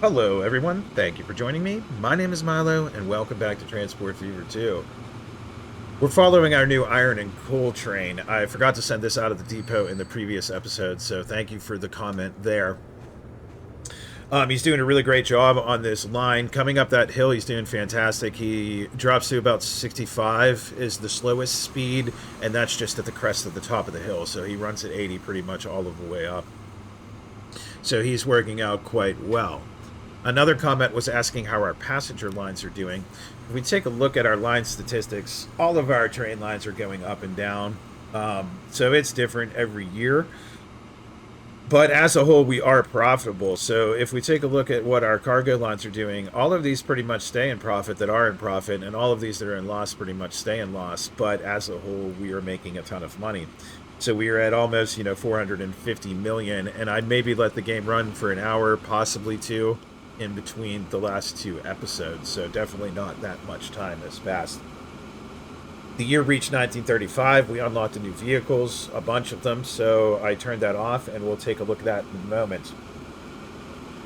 Hello, everyone. Thank you for joining me. My name is Milo, and welcome back to Transport Fever 2. We're following our new iron and coal train. I forgot to send this out of the depot in the previous episode, so thank you for the comment there. He's doing a really great job on this line. Coming up that hill, he's doing fantastic. He drops to about 65 is the slowest speed, and that's just at the crest of the top of the hill. So he runs at 80 pretty much all of the way up. So he's working out quite well. Another comment was asking how our passenger lines are doing. If we take a look at our line statistics, all of our train lines are going up and down. So it's different every year. But as a whole, we are profitable. So if we take a look at what our cargo lines are doing, all of these pretty much stay in profit that are in profit, and all of these that are in loss pretty much stay in loss. But as a whole, we are making a ton of money. So we are at almost 450 million, and I'd maybe let the game run for an hour, possibly two, in between the last two episodes. So definitely not that much time has passed. The year reached 1935. We unlocked the new vehicles, a bunch of them. So I turned that off, and we'll take a look at that in a moment.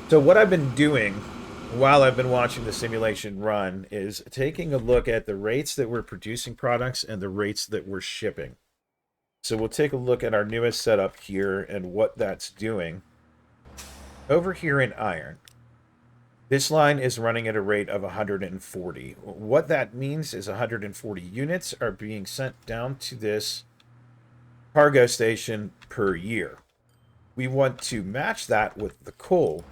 So what I've been doing while I've been watching the simulation run is taking a look at the rates that we're producing products and the rates that we're shipping. So we'll take a look at our newest setup here and what that's doing. Over here in iron, this line is running at a rate of 140. What that means is 140 units are being sent down to this cargo station per year. We want to match that with the coal,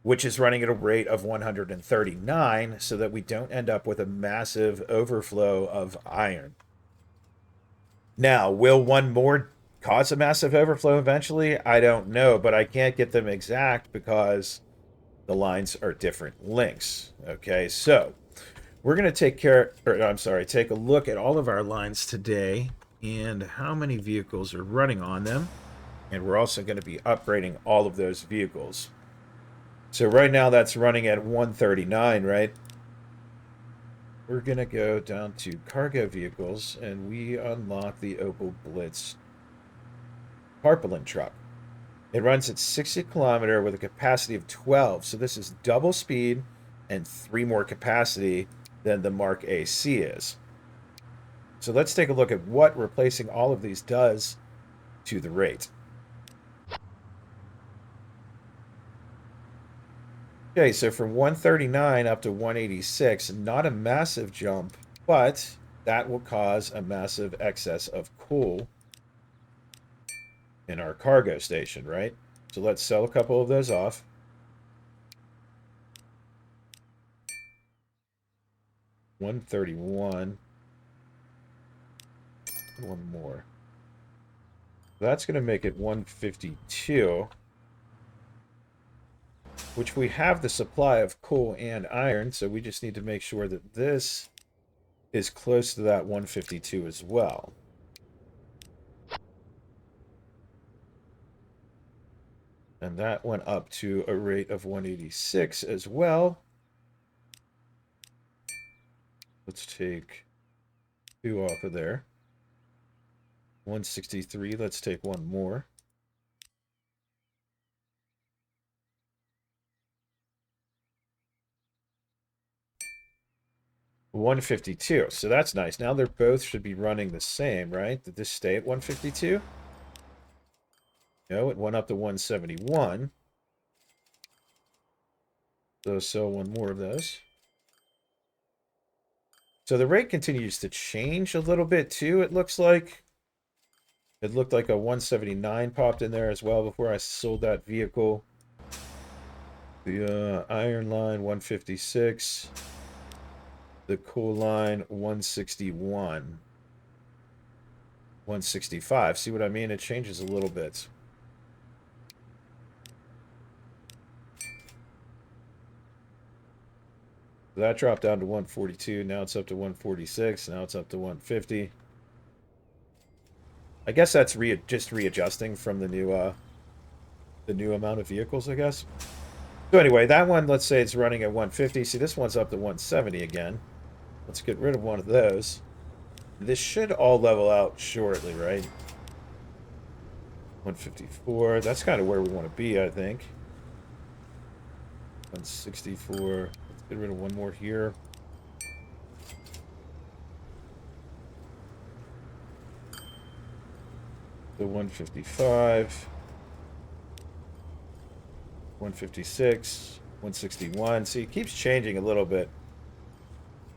which is running at a rate of 139, so that we don't end up with a massive overflow of iron. Now, will one more cause a massive overflow eventually? I don't know, but I can't get them exact because the lines are different lengths. Okay, so we're going to take a look at all of our lines today and how many vehicles are running on them. And we're also going to be upgrading all of those vehicles. So right now that's running at 139, right? We're going to go down to cargo vehicles and we unlock the Opel Blitz tarpaulin truck. It runs at 60 km with a capacity of 12. So this is double speed and 3 more capacity than the Mark AC is. So let's take a look at what replacing all of these does to the rate. Okay, so from 139 up to 186, not a massive jump, but that will cause a massive excess of coal in our cargo station, right? So let's sell a couple of those off. $131. One more. That's going to make it 152, which we have the supply of coal and iron, so we just need to make sure that this is close to that 152 as well. And that went up to a rate of 186 as well. Let's take 2 off of there. 163, let's take one more. $152. So that's nice. Now they're both should be running the same, right? Did this stay at 152? No, it went up to 171. So sell one more of those. So the rate continues to change a little bit too, it looks like. It looked like a 179 popped in there as well before I sold that vehicle. The iron line 156. The coal line 161. 165. See what I mean? It changes a little bit. That dropped down to 142. Now it's up to 146. Now it's up to 150. I guess that's just readjusting from the new amount of vehicles, I guess. So anyway, that one, let's say it's running at 150. See, this one's up to 170 again. Let's get rid of one of those. This should all level out shortly, right? 154. That's kind of where we want to be, I think. 164. Let's get rid of one more here. The 155. 156. 161. See, it keeps changing a little bit.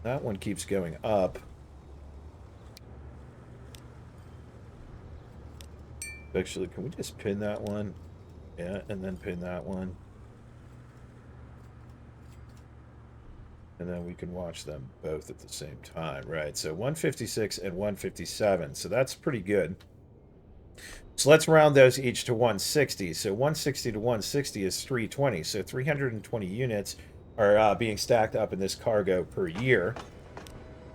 That one keeps going up. Actually, can we just pin that one? Yeah, and then pin that one. And then we can watch them both at the same time, right? So 156 and 157. So that's pretty good. So let's round those each to 160. So 160 to 160 is 320. So 320 units are being stacked up in this cargo per year.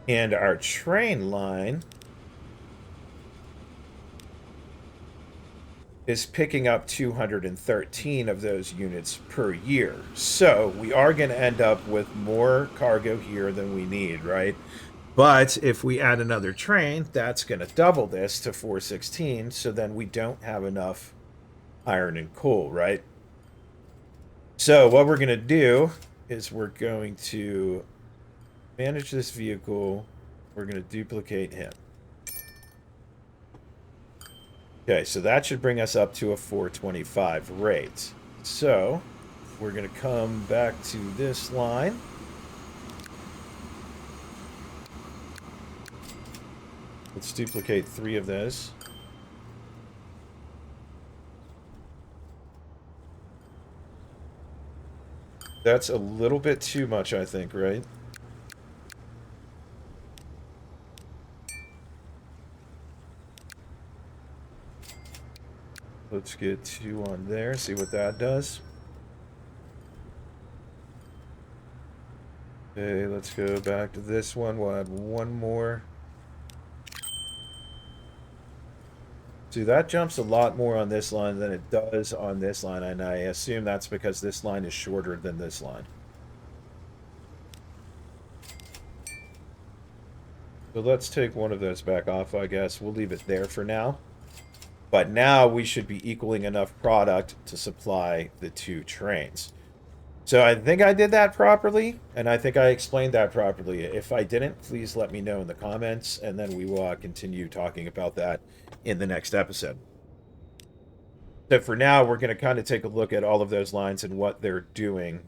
And our train line is picking up 213 of those units per year. So we are going to end up with more cargo here than we need, right? But if we add another train, that's going to double this to 416. So then we don't have enough iron and coal, right? So what we're going to do is we're going to manage this vehicle. We're going to duplicate him. Okay, so that should bring us up to a 425 rate. So we're going to come back to this line. Let's duplicate 3 of those. That's a little bit too much, I think, right? Let's get 2 on there, see what that does. Okay, let's go back to this one. We'll add 1 more. See, that jumps a lot more on this line than it does on this line, and I assume that's because this line is shorter than this line. So let's take one of those back off, I guess. We'll leave it there for now. But now we should be equaling enough product to supply the 2 trains. So I think I did that properly, and I think I explained that properly. If I didn't, please let me know in the comments, and then we will continue talking about that in the next episode. So for now, we're going to kind of take a look at all of those lines and what they're doing.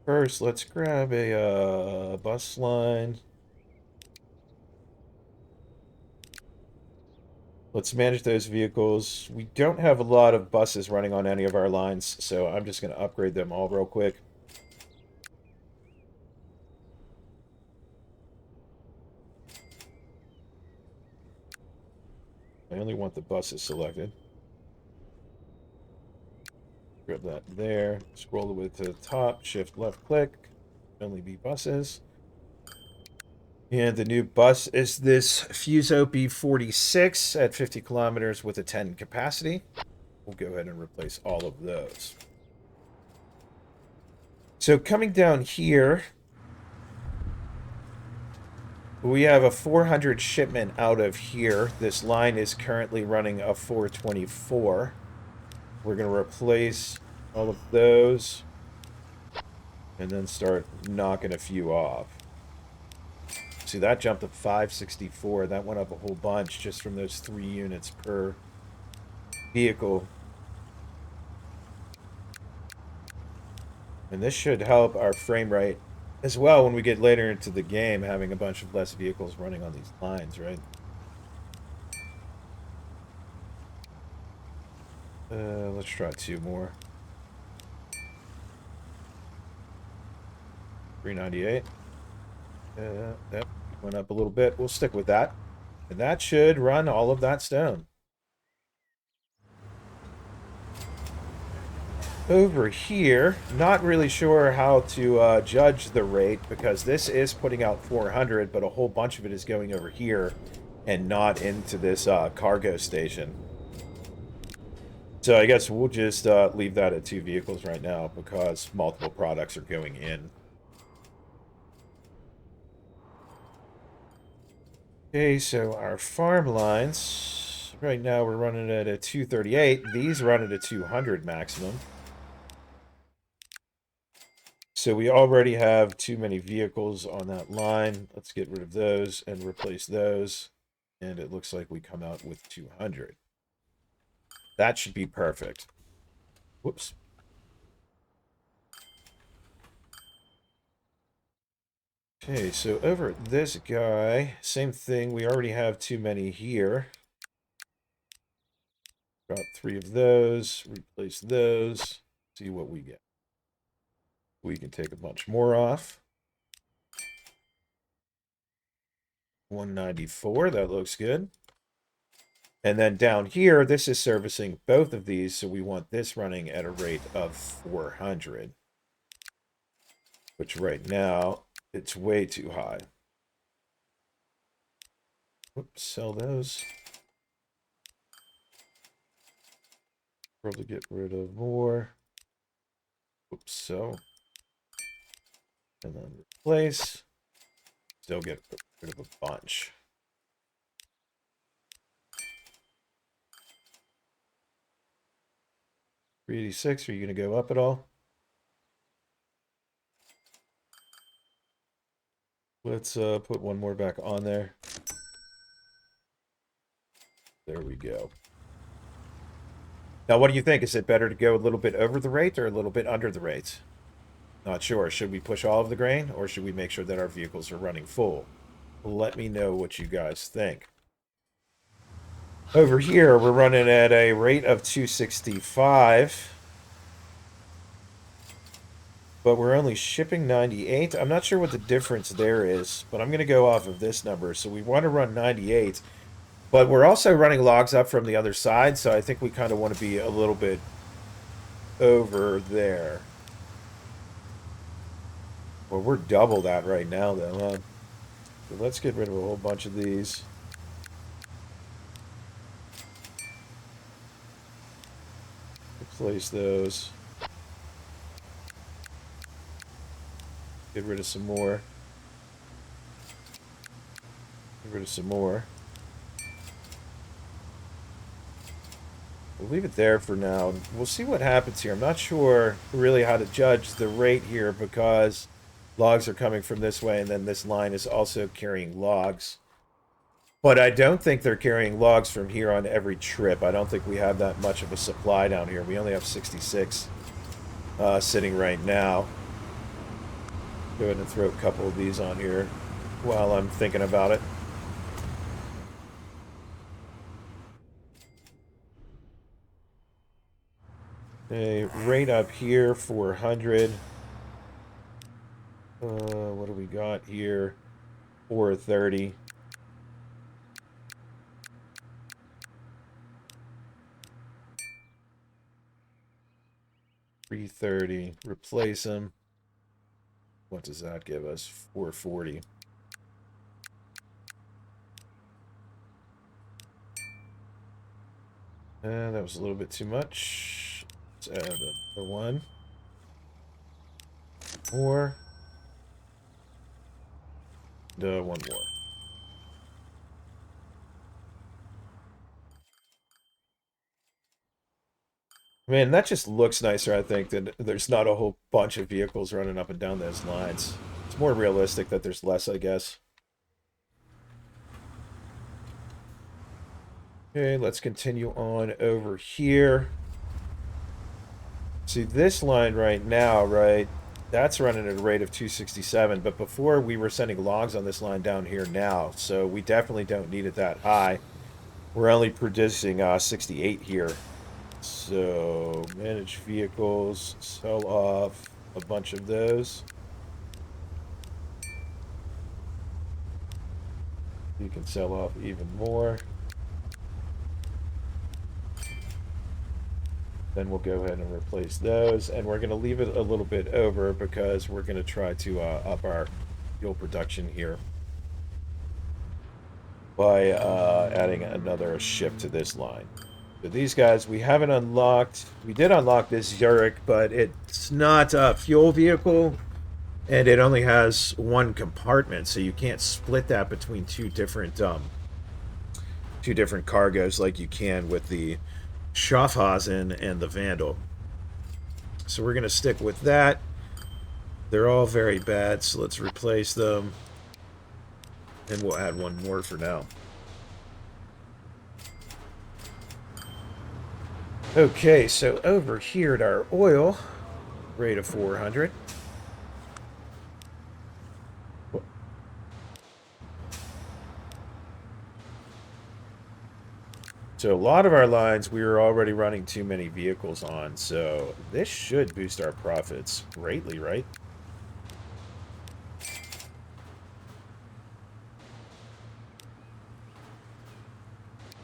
First, let's grab a bus line. Let's manage those vehicles. We don't have a lot of buses running on any of our lines, so I'm just going to upgrade them all real quick. I only want the buses selected. Grab that there. Scroll it to the top. Shift left click. Only be buses. And the new bus is this Fuso B46 at 50 kilometers with a 10 capacity. We'll go ahead and replace all of those. So coming down here, we have a 400 shipment out of here. This line is currently running a 424. We're going to replace all of those and then start knocking a few off. See, that jumped to 564. That went up a whole bunch just from those 3 units per vehicle. And this should help our frame rate as well when we get later into the game, having a bunch of less vehicles running on these lines, right? Let's try 2 more. 398. Yep, went up a little bit. We'll stick with that. And that should run all of that stone. Over here, not really sure how to judge the rate because this is putting out 400, but a whole bunch of it is going over here and not into this cargo station. So I guess we'll just leave that at 2 vehicles right now because multiple products are going in. Okay, so our farm lines, right now we're running at a 238. These run at a 200 maximum. So we already have too many vehicles on that line. Let's get rid of those and replace those. And it looks like we come out with 200. That should be perfect. Whoops. Okay, so over at this guy, same thing. We already have too many here. Got 3 of those. Replace those. See what we get. We can take a bunch more off. 194, that looks good. And then down here, this is servicing both of these, so we want this running at a rate of 400. Which right now, it's way too high. Oops, sell those. Probably get rid of more. Oops, so. And then replace. Still get rid of a bunch. $386, are you going to go up at all? Let's put one more back on there. There we go. Now, what do you think? Is it better to go a little bit over the rate or a little bit under the rate? Not sure. Should we push all of the grain or should we make sure that our vehicles are running full? Let me know what you guys think. Over here, we're running at a rate of 265. But we're only shipping 98. I'm not sure what the difference there is, but I'm going to go off of this number. So we want to run 98. But we're also running logs up from the other side, so I think we kind of want to be a little bit over there. Well, we're double that right now, though, huh? So let's get rid of a whole bunch of these. Replace those. Get rid of some more. Get rid of some more. We'll leave it there for now. We'll see what happens here. I'm not sure really how to judge the rate here because logs are coming from this way and then this line is also carrying logs. But I don't think they're carrying logs from here on every trip. I don't think we have that much of a supply down here. We only have 66 sitting right now. Go ahead and throw a couple of these on here while I'm thinking about it. Okay, rate up here, 400. What do we got here? 430. $330. Replace them. What does that give us? 440. That was a little bit too much. Let's add another one. More. And one more. Man, that just looks nicer, I think, than there's not a whole bunch of vehicles running up and down those lines. It's more realistic that there's less, I guess. Okay, let's continue on over here. See, this line right now, right, that's running at a rate of 267, but before we were sending logs on this line down here now, so we definitely don't need it that high. We're only producing 68 here. So, manage vehicles, sell off a bunch of those. You can sell off even more. Then we'll go ahead and replace those. And we're going to leave it a little bit over because we're going to try to up our fuel production here by adding another ship to this line. So these guys, we haven't unlocked. We did unlock this Zurich, but it's not a fuel vehicle, and it only has one compartment, so you can't split that between two different cargoes like you can with the Schaffhausen and the Vandal. So we're going to stick with that. They're all very bad, so let's replace them. And we'll add one more for now. Okay, so over here at our oil, rate of 400. So a lot of our lines we were already running too many vehicles on, so this should boost our profits greatly, right?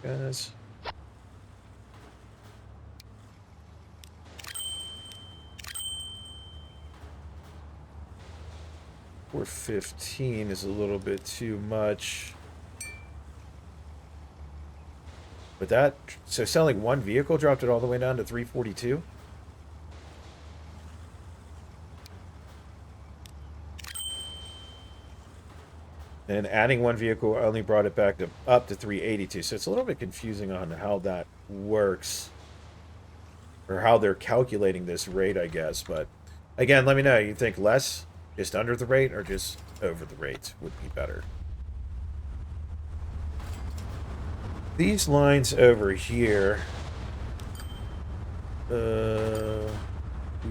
Guys. 415 is a little bit too much. But that, so selling one vehicle dropped it all the way down to 342? And adding one vehicle only brought it back to up to 382. So it's a little bit confusing on how that works. Or how they're calculating this rate, I guess. But again, let me know. You think less, just under the rate, or just over the rate would be better? These lines over here, we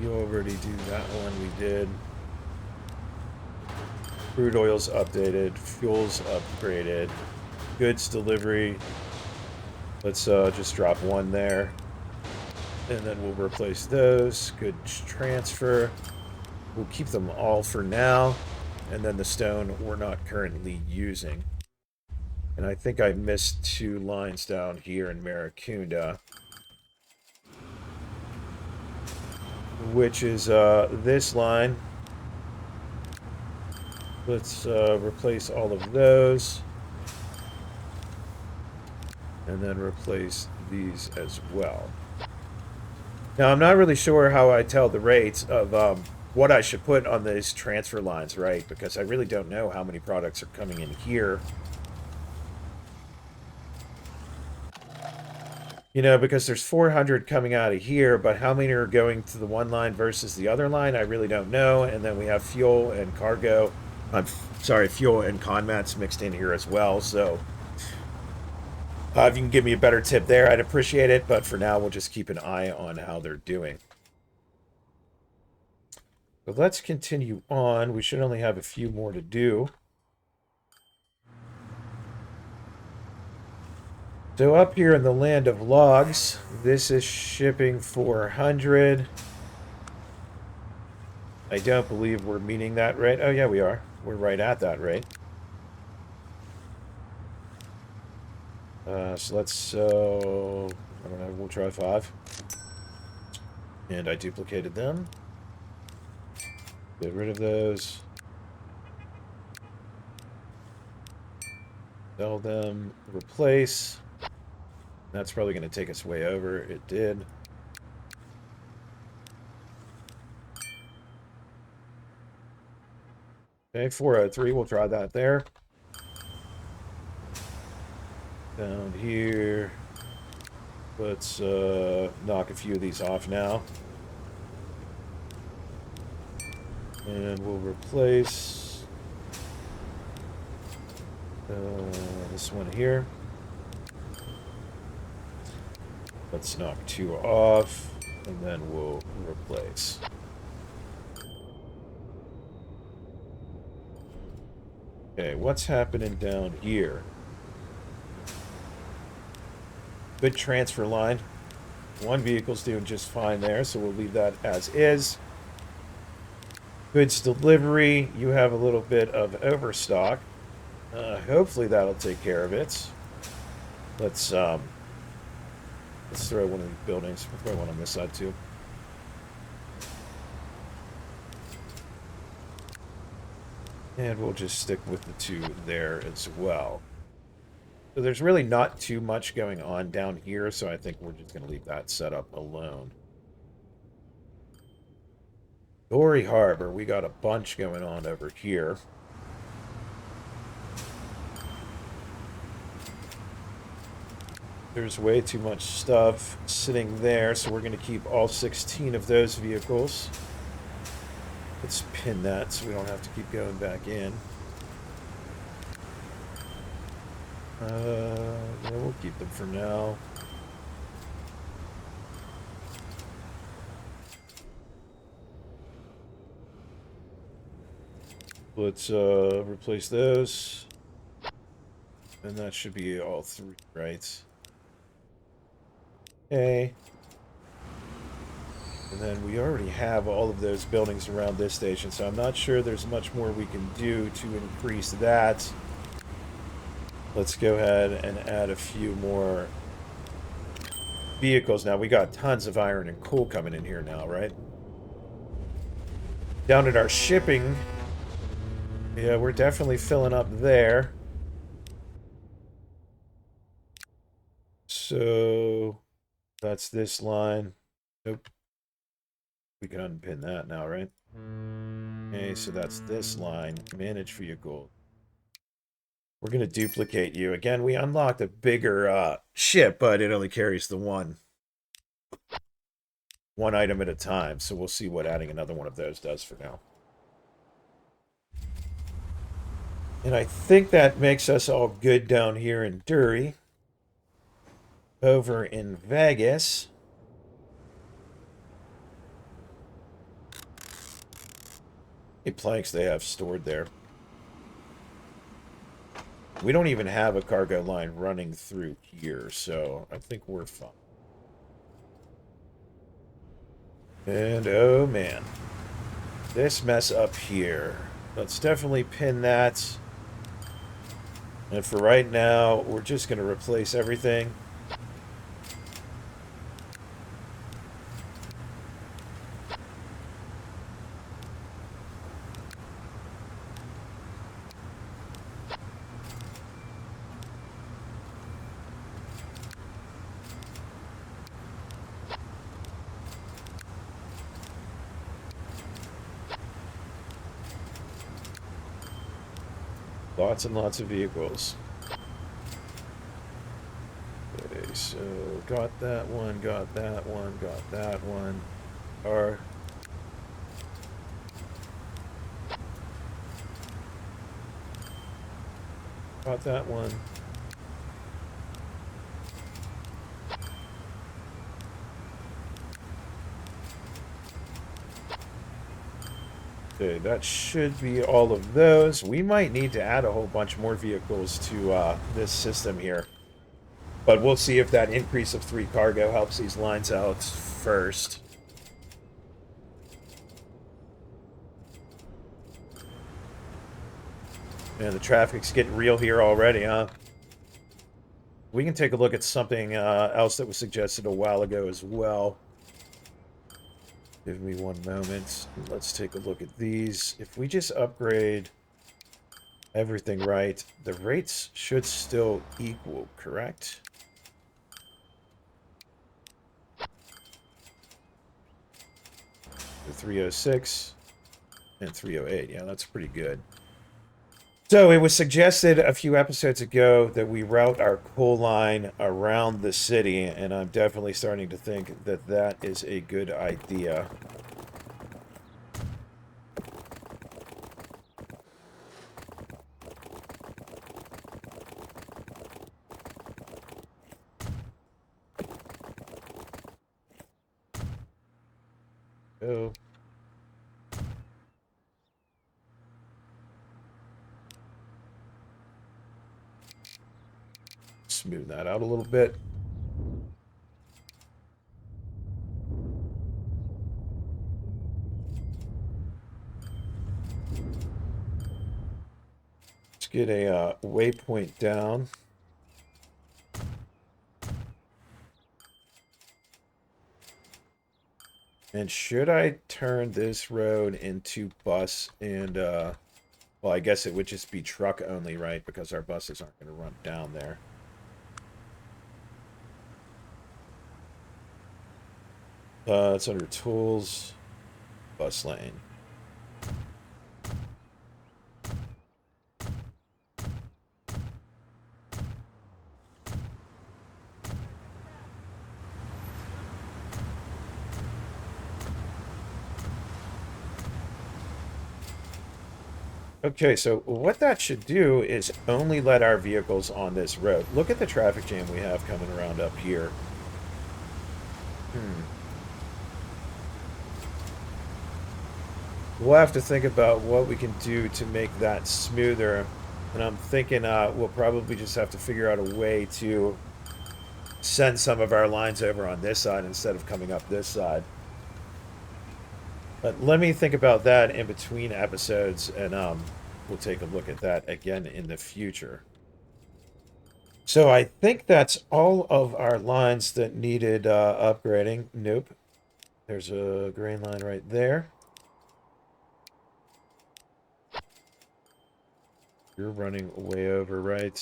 already do that one. We did. Crude oil's updated. Fuel's upgraded. Goods delivery. Let's just drop one there. And then we'll replace those. Goods transfer. We'll keep them all for now. And then the stone we're not currently using. And I think I missed two lines down here in Maracunda. Which is this line. Let's replace all of those. And then replace these as well. Now, I'm not really sure how I tell the rates of what I should put on these transfer lines, right? Because I really don't know how many products are coming in here. You know, because there's 400 coming out of here, but how many are going to the one line versus the other line, I really don't know. And then we have fuel and cargo. I'm sorry, fuel and conmats mixed in here as well. So if you can give me a better tip there, I'd appreciate it. But for now, we'll just keep an eye on how they're doing. But let's continue on. We should only have a few more to do. So up here in the land of logs, this is shipping 400. I don't believe we're meeting that rate. Oh, yeah, we are. We're right at that rate. So let's, I don't know, we'll try 5. And I duplicated them. Get rid of those. Sell them. Replace. That's probably going to take us way over. It did. Okay, 403. We'll try that there. Down here. Let's knock a few of these off now. And we'll replace this one here. Let's knock 2 off, and then we'll replace. Okay, what's happening down here? Good transfer line. One vehicle's doing just fine there, so we'll leave that as is. Goods delivery, you have a little bit of overstock. Hopefully that'll take care of it. Let's throw one of these buildings. We'll throw one on this side too. And we'll just stick with the 2 there as well. So there's really not too much going on down here, so I think we're just going to leave that setup alone. Dory Harbor, we got a bunch going on over here. There's way too much stuff sitting there, so we're going to keep all 16 of those vehicles. Let's pin that so we don't have to keep going back in. Yeah, we'll keep them for now. Let's replace those. And that should be all three, right? Okay. And then we already have all of those buildings around this station, so I'm not sure there's much more we can do to increase that. Let's go ahead and add a few more vehicles. Now, we got tons of iron and coal coming in here now, right? Down at our shipping, yeah, we're definitely filling up there. So, that's this line. Nope. We can unpin that now, right? Okay, so that's this line. Manage vehicle. We're going to duplicate you. Again, we unlocked a bigger ship, but it only carries the one item at a time. So we'll see what adding another one of those does for now. And I think that makes us all good down here in Dury. Over in Vegas. How many planks they have stored there? We don't even have a cargo line running through here, so I think we're fine. And oh man, this mess up here. Let's definitely pin that. And for right now, we're just going to replace everything. Lots and lots of vehicles. Okay, so got that one, got that one, got that one. Got that one. Okay, that should be all of those. We might need to add a whole bunch more vehicles to this system here. But we'll see if that increase of 3 cargo helps these lines out first. Man, the traffic's getting real here already, huh? We can take a look at something else that was suggested a while ago as well. Give me one moment. Let's take a look at these. If we just upgrade everything right, the rates should still equal, correct? The 306 and 308. Yeah, that's pretty good. So it was suggested a few episodes ago that we route our coal line around the city, and I'm definitely starting to think that that is a good idea. Oh. Smooth that out a little bit. Let's get a waypoint down. And should I turn this road into bus and, well, I guess it would just be truck only, right? Because our buses aren't going to run down there. It's under tools, bus lane. Okay, so what that should do is only let our vehicles on this road. Look at the traffic jam we have coming around up here. Hmm. We'll have to think about what we can do to make that smoother. And I'm thinking we'll probably just have to figure out a way to send some of our lines over on this side instead of coming up this side. But let me think about that in between episodes, and we'll take a look at that again in the future. So I think that's all of our lines that needed upgrading. Nope. There's a grain line right there. You're running way over, right?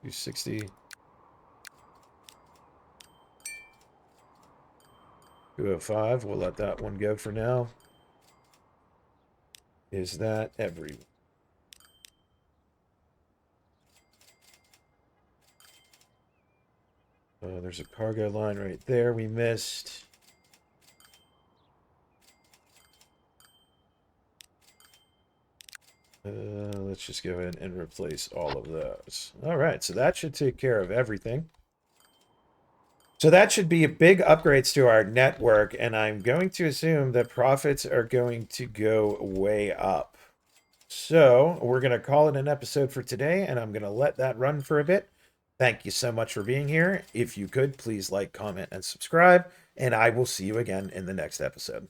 260. 205. We'll let that one go for now. Is that every? There's a cargo line right there we missed. Let's just go ahead and replace all of those. All right, so that should take care of everything. So that should be big upgrades to our network, and I'm going to assume that profits are going to go way up. So we're going to call it an episode for today, and I'm going to let that run for a bit. Thank you so much for being here. If you could, please like, comment, and subscribe, and I will see you again in the next episode.